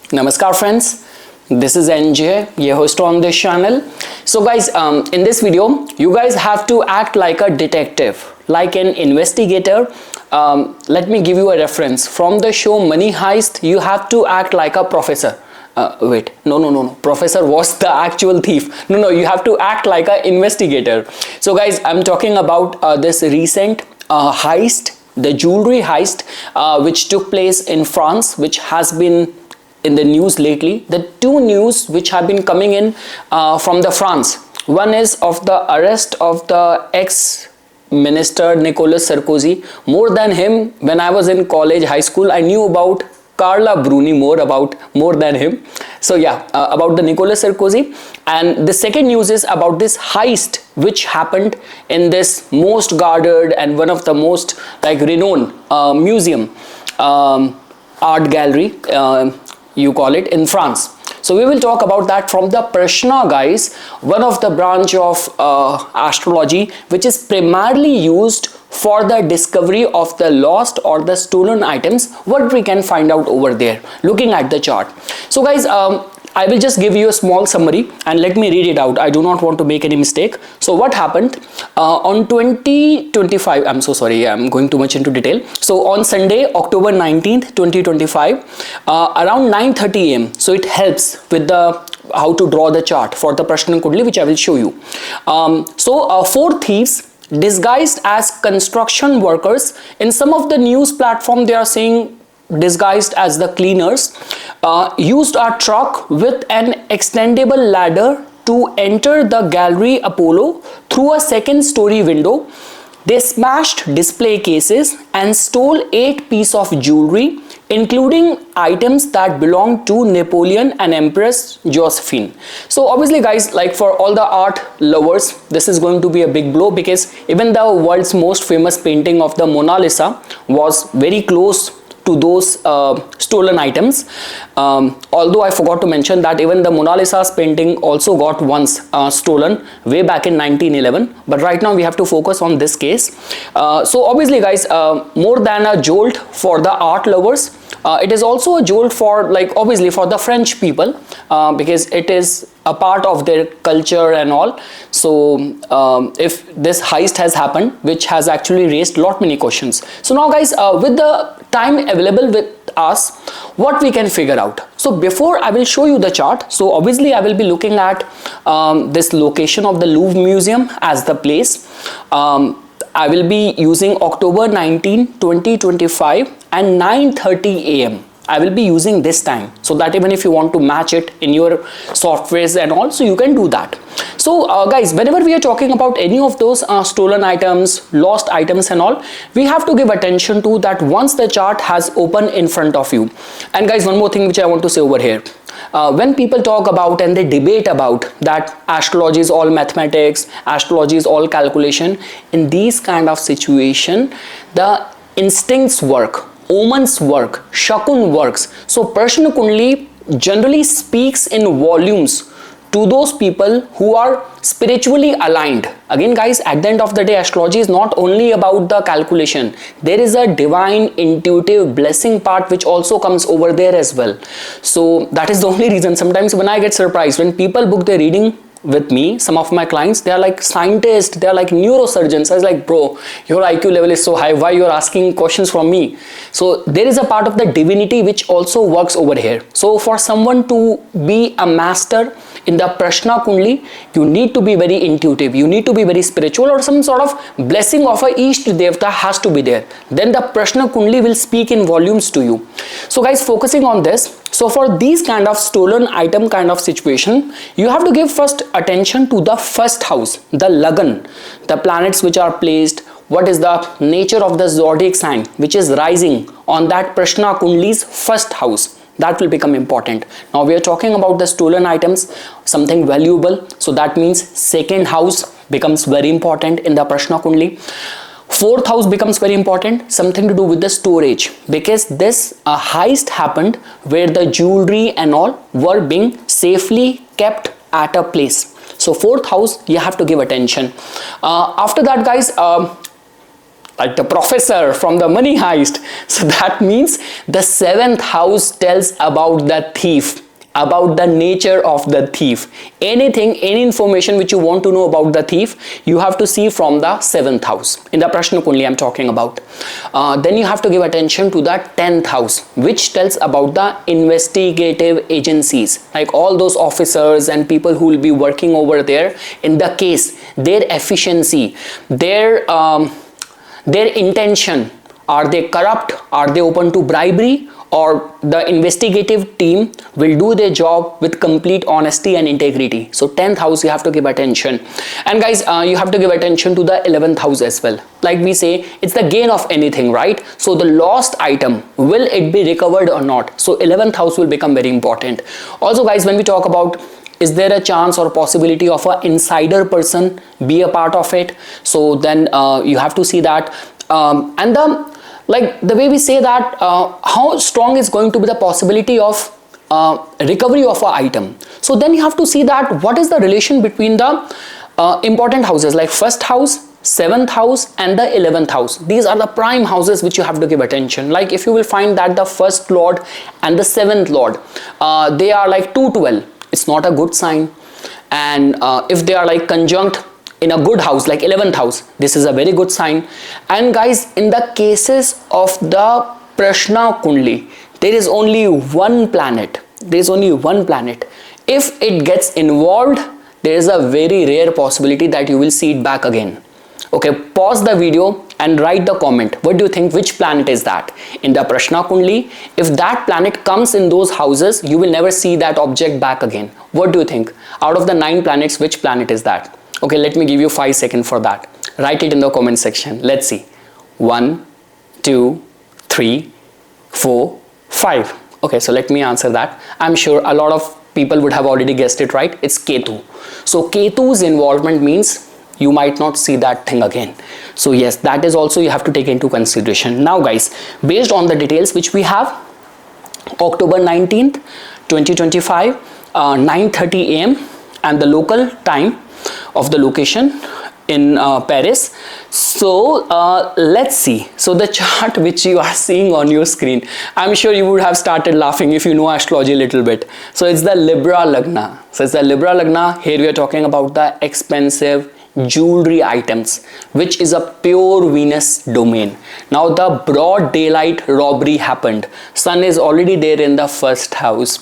Namaskar friends, this is NJ, your host on this channel. So guys, in this video, you guys have to act like a detective, like an investigator. Let me give you a reference. From the show Money Heist, you have to act like a professor. Wait, no. Professor was the actual thief. No, you have to act like an investigator. So guys, I'm talking about this recent heist, the jewelry heist, which took place in France, which has been in the news lately. The two news which have been coming in from the France. One is of the arrest of the ex-minister Nicolas Sarkozy. More than him, when I was in college, high school, I knew about Carla Bruni more than him. So yeah, about the Nicolas Sarkozy. And the second news is about this heist which happened in this most guarded and one of the most renowned museum, art gallery, you call it, in France. So we will talk about that from the Prashna, guys, one of the branch of astrology which is primarily used for the discovery of the lost or the stolen items, what we can find out over there looking at the chart. So guys, I will just give you a small summary and let me read it out. I do not want to make any mistake. So what happened on 2025, I'm so sorry, I'm going too much into detail. So on Sunday, October 19th, 2025, around 9:30 am. So it helps with the how to draw the chart for the Prashna Kundli, which I will show you. Four thieves disguised as construction workers. In some of the news platform, they are saying disguised as the cleaners, used a truck with an extendable ladder to enter the Gallery Apollo through a second-story window. They smashed display cases and stole 8 pieces of jewelry, including items that belonged to Napoleon and Empress Josephine. So obviously guys, like for all the art lovers, this is going to be a big blow, because even the world's most famous painting of the Mona Lisa was very close to those stolen items. Although I forgot to mention that even the Mona Lisa's painting also got once stolen way back in 1911. But right now we have to focus on this case. So obviously guys, more than a jolt for the art lovers, it is also a jolt for obviously for the French people, because it is a part of their culture and all. So if this heist has happened, which has actually raised lot many questions. So now guys, with the time available with us, what we can figure out. So before I will show you the chart, so obviously I will be looking at this location of the Louvre Museum as the place. I will be using October 19, 2025 and 9:30 am. I will be using this time, so that even if you want to match it in your softwares and all, so you can do that. So guys, whenever we are talking about any of those stolen items, lost items and all, we have to give attention to that once the chart has opened in front of you. And guys, one more thing which I want to say over here. When people talk about and they debate about that astrology is all mathematics, astrology is all calculation, in these kind of situation, the instincts work, omens work, shakun works. So Prashna Kundli generally speaks in volumes to those people who are spiritually aligned. Again guys, at the end of the day, astrology is not only about the calculation. There is a divine intuitive blessing part which also comes over there as well. So that is the only reason sometimes when I get surprised when people book their reading with me, some of my clients, they are like scientists, they are like neurosurgeons. I was like, bro, your IQ level is so high, why you are asking questions from me? So there is a part of the divinity which also works over here. So for someone to be a master in the Prashna Kundli, you need to be very intuitive, you need to be very spiritual, or some sort of blessing of a Ishta Devta has to be there. Then the Prashna Kundli will speak in volumes to you. So guys, focusing on this, so for these kind of stolen item kind of situation, you have to give first attention to the first house, the Lagan, the planets which are placed, what is the nature of the zodiac sign which is rising on that Prashna Kundli's first house. That will become important. Now we are talking about the stolen items, something valuable. So that means second house becomes very important in the Prashna Kundli. Fourth house becomes very important, something to do with the storage, because this heist happened where the jewelry and all were being safely kept at a place. So fourth house, you have to give attention. After that guys, like the professor from the money heist. So that means the 7th house tells about the thief, about the nature of the thief. Anything, any information which you want to know about the thief, you have to see from the 7th house. In the Prashna Kundli I'm talking about. Then you have to give attention to the 10th house, which tells about the investigative agencies, like all those officers and people who will be working over there in the case, their efficiency, their intention. Are they corrupt? Are they open to bribery? Or the investigative team will do their job with complete honesty and integrity. So 10th house you have to give attention. And guys, you have to give attention to the 11th house as well. Like we say, it's the gain of anything, right? So the lost item, will it be recovered or not? So 11th house will become very important. Also guys, when we talk about, is there a chance or possibility of an insider person be a part of it? So then you have to see that. And the way we say that, how strong is going to be the possibility of recovery of an item. So then you have to see that what is the relation between the important houses, like 1st house, 7th house and the 11th house. These are the prime houses which you have to give attention. Like if you will find that the 1st lord and the 7th lord, they are like 212, it's not a good sign. And if they are like conjunct in a good house like 11th house, this is a very good sign. And guys, in the cases of the Prashna Kundli, there is only one planet. There is only one planet. If it gets involved, there is a very rare possibility that you will see it back again. Okay, pause the video and write the comment. What do you think? Which planet is that? In the Prashna Kundli, if that planet comes in those houses, you will never see that object back again. What do you think? Out of the 9 planets, which planet is that? Okay, let me give you 5 seconds for that. Write it in the comment section. Let's see. 1, 2, 3, 4, 5. Okay, so let me answer that. I'm sure a lot of people would have already guessed it, right? It's Ketu. So Ketu's involvement means you might not see that thing again. So yes, that is also you have to take into consideration. Now guys, based on the details which we have, October 19th, 2025, 9:30 a.m. and the local time of the location in Paris. So let's see. So the chart which you are seeing on your screen, I'm sure you would have started laughing if you know astrology a little bit. So it's the Libra Lagna. So it's the Libra Lagna. Here we are talking about the expensive jewelry items, which is a pure Venus domain. Now the broad daylight robbery happened. Sun is already there in the 1st house,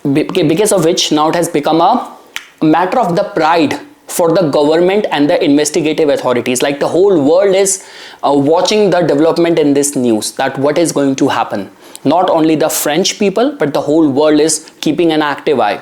because of which now it has become a matter of the pride for the government and the investigative authorities. Like the whole world is watching the development in this news, that what is going to happen. Not only the French people, but the whole world is keeping an active eye.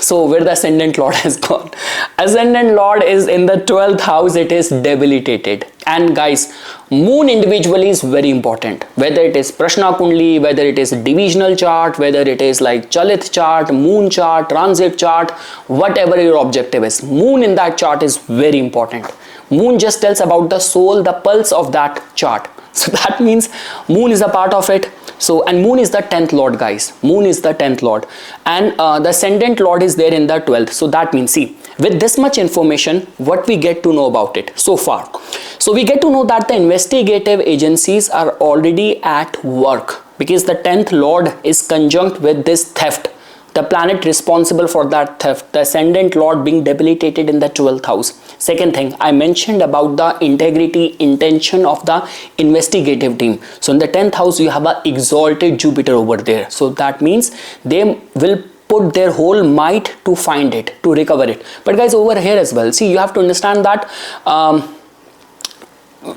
So where the ascendant lord has gone? Ascendant lord is in the 12th house. It is debilitated. And guys, moon individually is very important. Whether it is Prashna Kundli, whether it is divisional chart, whether it is like Chalit chart, moon chart, transit chart, whatever your objective is, moon in that chart is very important. Moon just tells about the soul, the pulse of that chart. So that means moon is a part of it. So, and moon is the 10th lord, guys. Moon is the 10th lord, and the ascendant lord is there in the 12th. So that means, see, with this much information, what we get to know about it so far. So we get to know that the investigative agencies are already at work, because the 10th lord is conjunct with this theft, the planet responsible for that theft, the ascendant lord being debilitated in the 12th house. Second thing, I mentioned about the integrity, intention of the investigative team. So in the 10th house, you have an exalted Jupiter over there. So that means they will put their whole might to find it, to recover it. But guys, over here as well, see, you have to understand that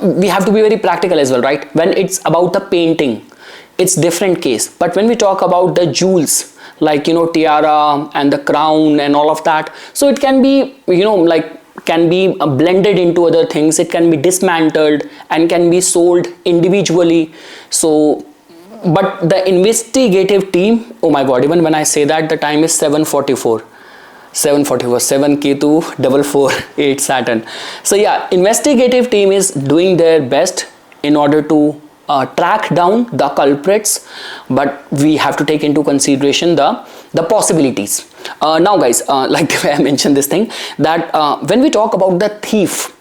we have to be very practical as well, right? When it's about the painting, it's different case. But when we talk about the jewels, like, you know, tiara and the crown and all of that, so it can be, you know, like, can be blended into other things. It can be dismantled and can be sold individually. So, but the investigative team, oh my god, even when I say that, the time is 7:44. 7:44, 7 Ketu, 448 Saturn. So yeah, investigative team is doing their best in order to track down the culprits, but we have to take into consideration the possibilities. Now guys, like the way I mentioned this thing, that when we talk about the thief,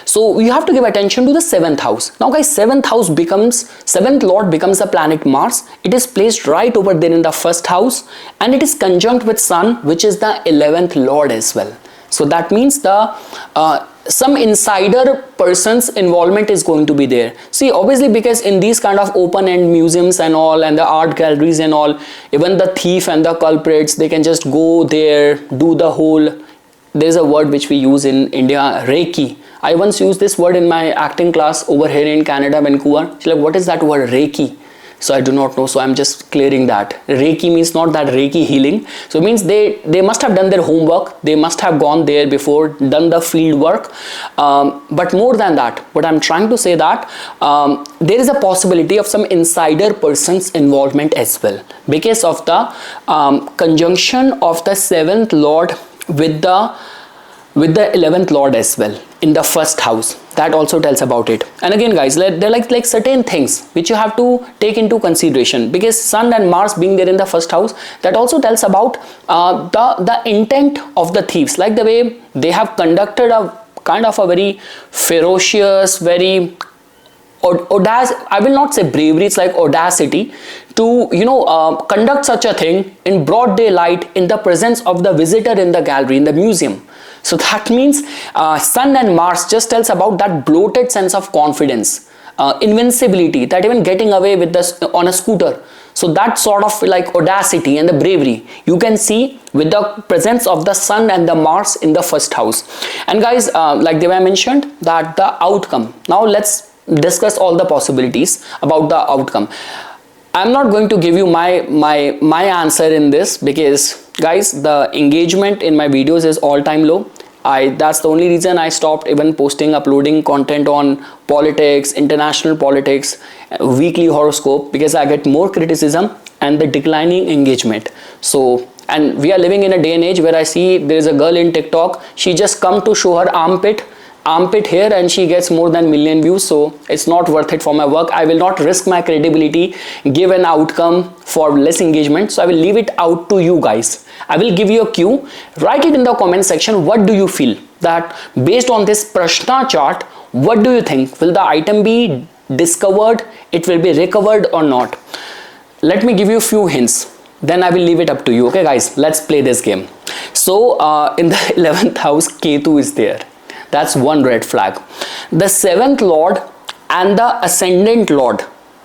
So you have to give attention to the 7th house. Now guys, 7th lord becomes the planet Mars. It is placed right over there in the 1st house, and it is conjunct with Sun, which is the 11th lord as well. So that means the some insider person's involvement is going to be there. See, obviously, because in these kind of open-end museums and all, and the art galleries and all, even the thief and the culprits, they can just go there, do the whole, there's a word which we use in India, Reiki. I once used this word in my acting class over here in Canada, Vancouver. She's like, what is that word, Reiki? So I do not know, so I'm just clearing that. Reiki means not that Reiki healing. So it means they must have done their homework. They must have gone there before, done the field work. But more than that, what I'm trying to say that there is a possibility of some insider person's involvement as well, because of the conjunction of the 7th lord with the 11th lord as well in the 1st house. That also tells about it. And again guys, there are like certain things which you have to take into consideration, because Sun and Mars being there in the 1st house, that also tells about the intent of the thieves, like the way they have conducted a kind of a very ferocious, very I will not say bravery, it's like audacity to conduct such a thing in broad daylight in the presence of the visitor in the gallery, in the museum. So that means Sun and Mars just tells about that bloated sense of confidence, invincibility, that even getting away with this on a scooter. So that sort of like audacity and the bravery you can see with the presence of the Sun and the Mars in the 1st house. And guys, like Deva mentioned, that the outcome. Now let's discuss all the possibilities about the outcome. I'm not going to give you my answer in this, because guys, the engagement in my videos is all-time low. That's the only reason I stopped even uploading content on politics, international politics, weekly horoscope, because I get more criticism and the declining engagement. So, and we are living in a day and age where I see there is a girl in TikTok, she just come to show her armpit here and she gets more than 1 million views. So it's not worth it for my work. I will not risk my credibility, give an outcome for less engagement. So I will leave it out to you guys. I will give you a cue. Write it in the comment section. What do you feel that based on this Prashna chart, what do you think? Will the item be discovered? It will be recovered or not? Let me give you a few hints. Then I will leave it up to you. Okay guys, let's play this game. So in the 11th house, Ketu is there. That's one red flag. The 7th lord and the ascendant lord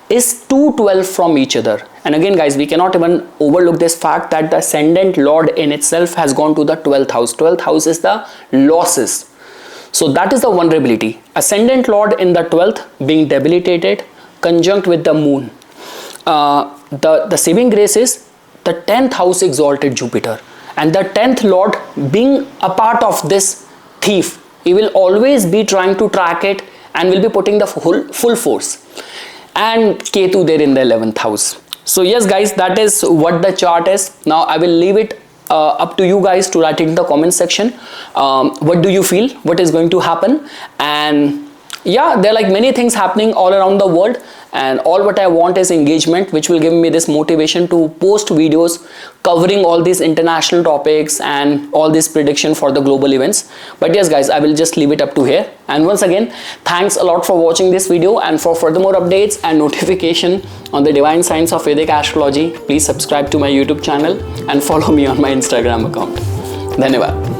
is 212 from each other. And again guys, we cannot even overlook this fact that the ascendant lord in itself has gone to the 12th house. 12th house is the losses. So that is the vulnerability. Ascendant lord in the 12th being debilitated, conjunct with the moon. The saving grace is the 10th house exalted Jupiter. And the 10th lord being a part of this thief, he will always be trying to track it and will be putting the full force. And Ketu there in the 11th house. So yes guys, that is what the chart is. Now I will leave it up to you guys to write it in the comment section. What do you feel? What is going to happen? And yeah, there are like many things happening all around the world, and all what I want is engagement, which will give me this motivation to post videos covering all these international topics and all this prediction for the global events. But yes guys, I will just leave it up to here. And once again, thanks a lot for watching this video, and for further updates and notification on the divine science of Vedic astrology, please subscribe to my YouTube channel and follow me on my Instagram account. Dhanyavad.